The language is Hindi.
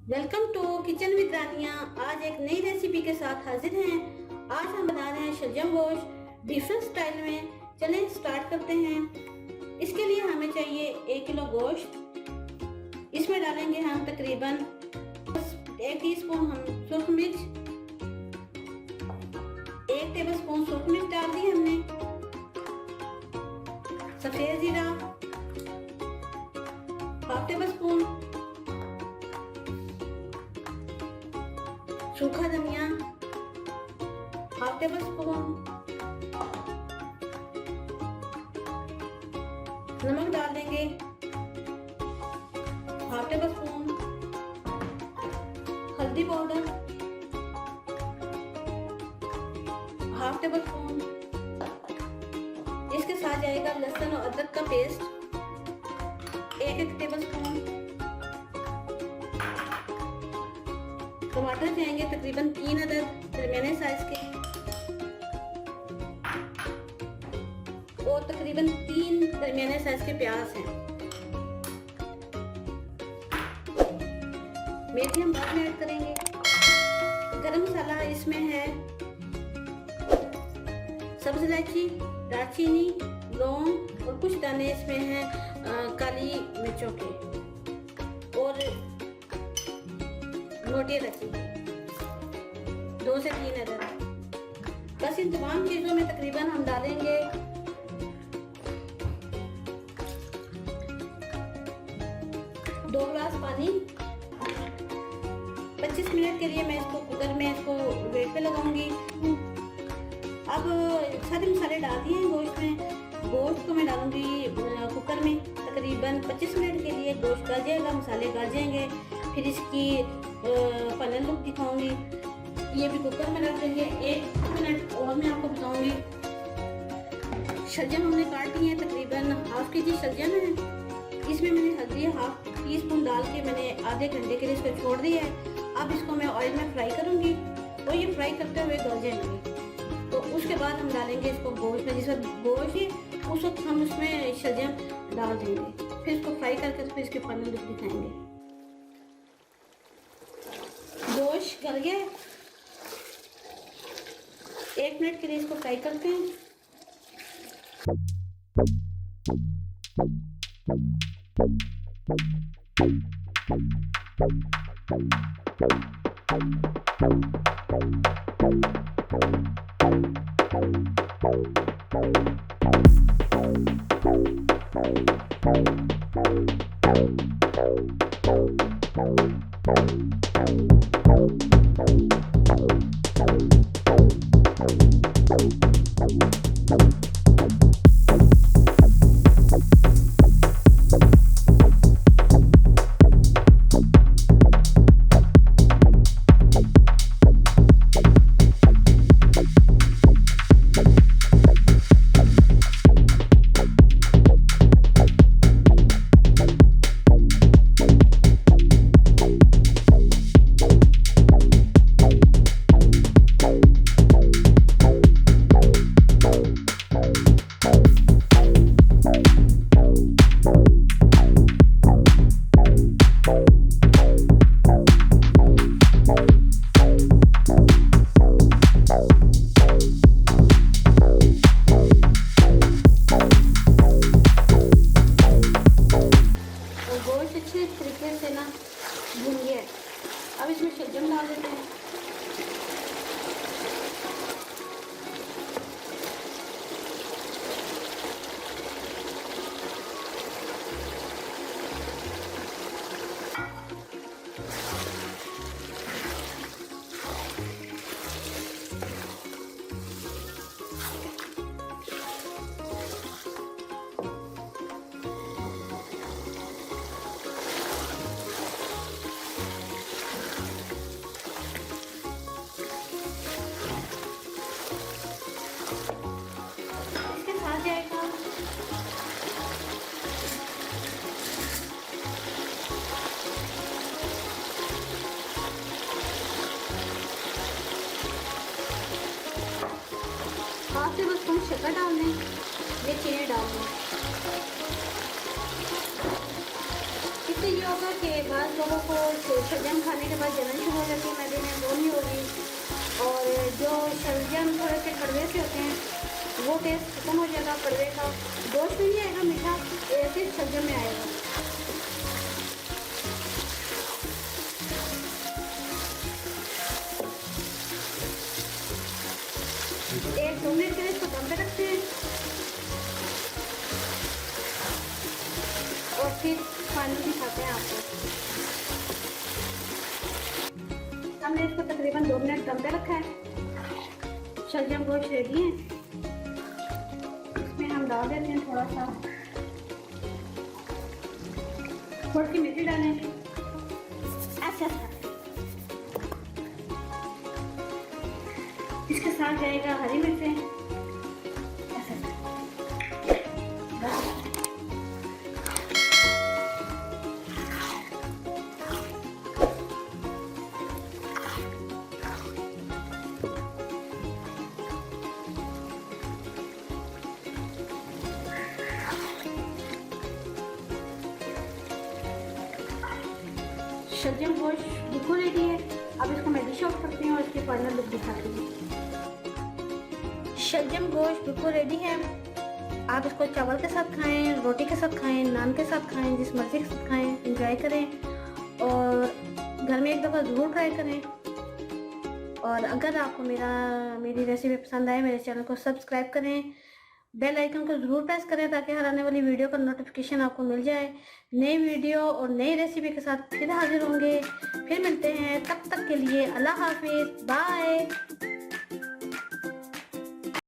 वेलकम टू किचन विद रानिया। आज एक नई रेसिपी के साथ हाजिर हैं। आज हम बना रहे हैं शलजम गोश्त डिफरेंट स्टाइल में। चलें स्टार्ट करते हैं। इसके लिए हमें चाहिए 1 किलो गोश्त। इसमें डालेंगे हम तकरीबन 1 टीस्पून हम सुरख मिर्च, 1 टेबलस्पून सुरख मिर्च डाल दी हमने, सफेद जीरा 1/2 टेबलस्पून, सूखा धनिया 1/2 टेबलस्पून, नमक डाल देंगे 1/2 टेबलस्पून, हल्दी पाउडर 1/2 टेबलस्पून। इसके साथ जाएगा लहसुन और अदरक का पेस्ट 1 टेबलस्पून। टमाटर जाएंगे तकरीबन 3 अदद दरमियाने साइज के, और तकरीबन 3 दरमियाने साइज के प्याज हैं। मेथी हम बाद में ऐड करेंगे। गरम मसाला इसमें है सब्ज इलायची, दालचीनी, लौंग और कुछ दाने इसमें हैं काली मिर्चों के और मोटी इलायची 2 से 3 अदद। बस इन तमाम चीज़ों में तकरीबन हम डालेंगे 2 गिलास पानी। 25 मिनट के लिए मैं इसको कुकर में इसको वेट पे लगाऊंगी। अब सारे मसाले डाल दिए हैं गोश्त में। गोश्त को मैं डालूंगी कुकर में। तकरीबन 25 मिनट के लिए गोश्त गल जाएगा, मसाले गल जाएंगे, फिर इसकी फाइनल लुक दिखाऊंगी। ये भी कुकर में रख देंगे। 1 मिनट और मैं आपको बताऊंगी। शलजम हमने काट ली है, तकरीबन ½ kg शलजम है। इसमें मैंने हल्दी 1/2 टीस्पून डाल के मैंने आधे घंटे के लिए इसको छोड़ दिया है। अब इसको मैं ऑयल में फ्राई करूंगी और ये फ्राई करते हुए गल जाएंगे। तो उसके बाद हम डालेंगे इसको गोश्त में। जिस वक्त गोश्त है उस वक्त हम उसमें शलजम डाल देंगे, फिर इसको फ्राई करके फिर इसके फाइनल लुक दिखाएंगे। गोश्त गल गया, 1 मिनट के लिए इसको फ्राई करते हैं। अब इसमें शलजम डाल देते हैं। शक्कर डाल दें, ये चीनी डाल दें। इसके इससे ये होगा कि बाद लोगों को शलजम खाने के बाद जलन शुरू हो जाती है, मैदे में बोनी होगी, और जो शलजम थोड़े से कड़वे से होते हैं वो टेस्ट खत्म हो जाएगा कड़वे का, गोश्त में नहीं आएगा मीठा, सिर्फ शलजम में आएगा। एक 2 मिनट के लिए इसको दम पे रखते हैं और फिर फाइनल दिखाते हैं आपको। हमने इसको तकरीबन 2 मिनट दम पे रखा है। शलजम गोश्त रेडी है, इसमें हम डाल देते हैं थोड़ी सी मिर्ची डालें, ऐसा इसके साथ जाएगा हरी मिर्चें, शलजम गोश्त बिल्कुल रेडी है। अब इसको मैं डिश आउट करती हूँ और इसकी फाइनल लुक दिखाती हूँ। शलजम गोश्त बिल्कुल रेडी है। आप इसको चावल के साथ खाएं, रोटी के साथ खाएं, नान के साथ खाएं, जिस मर्जी के साथ खाएं, एंजॉय करें और घर में एक दफ़ा ज़रूर ट्राई करें। और अगर आपको मेरी रेसिपी पसंद आए, मेरे चैनल को सब्सक्राइब करें, बेल आइकन को ज़रूर प्रेस करें ताकि हर आने वाली वीडियो का नोटिफिकेशन आपको मिल जाए। नई वीडियो और नई रेसिपी के साथ फिर हाजिर होंगे, फिर मिलते हैं, तब तक के लिए अल्लाह हाफिज़, बाय।